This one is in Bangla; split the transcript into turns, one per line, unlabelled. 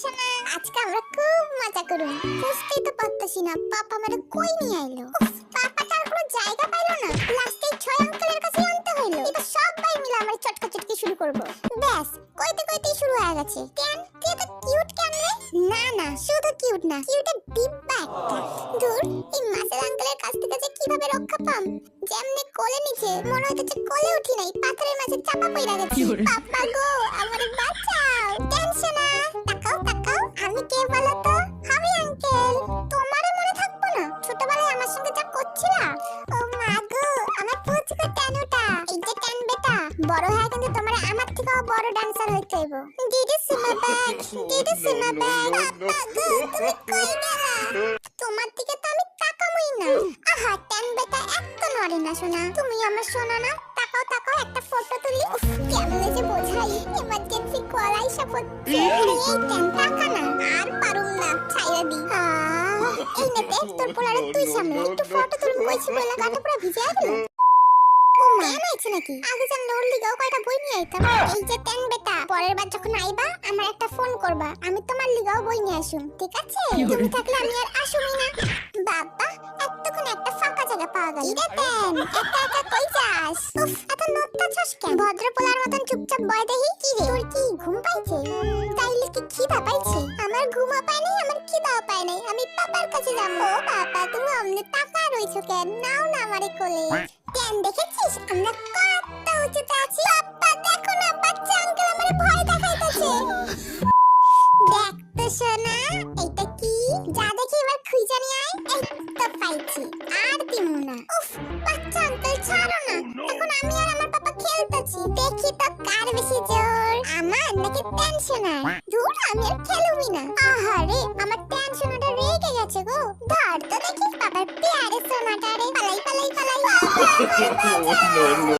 শোনা, আজকে আমরা খুব মজা করব। বুঝতেই তো পারতেছি না পাপা আমারে কই নিয়ে আইলো। পাপাটা আর কোনো জায়গা পাইলো না, লাস্টে ছয় আঙ্কেলের কাছে আনতে হইলো। এবার সবাই মিলে আমার চটকাচটকি শুরু করব। ব্যাস কইতে কইতেই শুরু হয়ে গেছে। কেন তুই তো কিউট কেন রে? না না, শুধু কিউট না, কিউটের ডিব্বা একটা। দূর, এই মাছের আঙ্কেলের কাছ থেকে যে কিভাবে রক্ষা পাম? যেমনে কোলে নিচে মনে হইতেছে কোলে উঠি নাই, পাথরের মাঝে চাপা পইরা গেছি। পাপা গো, আমারে বাঁচাও। টেনশন না, তাকাও তাকাও, আমি কে বলো তো? আমি আঙ্কেল। তোমারে মনে থাকবো না ছোটবেলায় আমার সঙ্গে যা করছিলা? ও মা গো, আমার পুচকু টানুটা। এই যে টান বেটা, বড় হয়ে কিন্তু তোমারে আমার থেকেও বড় ডান্সার হইতে হইব। দিদি সিমা ব্যাগ, দিদি সিমা ব্যাগ। পাপা গো, তুমি কই গেলা? তোমার দিকে তো আমি তাকামই না। আহা টান বেটা, এত নড়ে না শোনা। তুমি আমার শোনা না, তাকাও তাকাও, একটা ফটো তুলি। উফ, কেমনে যে বোঝাই, এমার্জেন্সি কল আইসা পড়ছে। আরে এই টান টাকা না, আর পারুম না, ছাইরা দি। এই নেতে তোর পোলারে তুই সামলা, একটু ফটো তুলবো কইছি বলে গাটা পুরো ভিজে গেল। ও মা নাইছে নাকি? আগে জানলে ওর লিগাও কয়টা বই নিয়ে আইতাম। এই যে টান বেটা, পরের বার যখন আইবা আমার একটা ফোন করবা, আমি তোমার লিগাও বই নিয়ে আসুম, ঠিক আছে? তুমি থাকলে আমি আর আসুমই না। বাবা, এতক্ষণ একটা ফাঁকা জায়গা পাওয়া গেল। ইরে টান, একা একা কই যাস? উফ, এত নড়তা ছস কেন? ভদ্র পোলার মতন চুপচাপ বয় দেখি। কি রে, তোর কি ঘুম পাইছে? তাইলে কি খিদা পাইছে? আমার ঘুমও পায় নাই, আমার খিদাও পায় নাই। আমি পাপার কাছে যাব। ও বাবা, তুমি অমনে টাকা রইছো কেন? নাও না আমারে কোলে। কেন দেখেছিস আমরা কত উঁচুতে আছি? পাপা দেখো না, বাচ্চা আঙ্কেল আমারে ভয় দেখাইতেছে। দেখ তো সোনা, এটা কি? যা দেখি এবার খুঁজে নিয়ে আয়। এই তো পাইছি, আর দিমু না। উফ, বাচ্চা আঙ্কেল ছাড়ো না, এখন আমি আর আমার পাপা খেলতেছি। দেখি তো কার বেশি জোর, আমার নাকি টেনশনার। দূর, আমি আর খেলুমি না। আহারে, আমার টেনশনারটা রেগে গেছে গো। ধর তো দেখি বাবার পেয়ারে সোনাটারে। পালাই পালাই পালাই।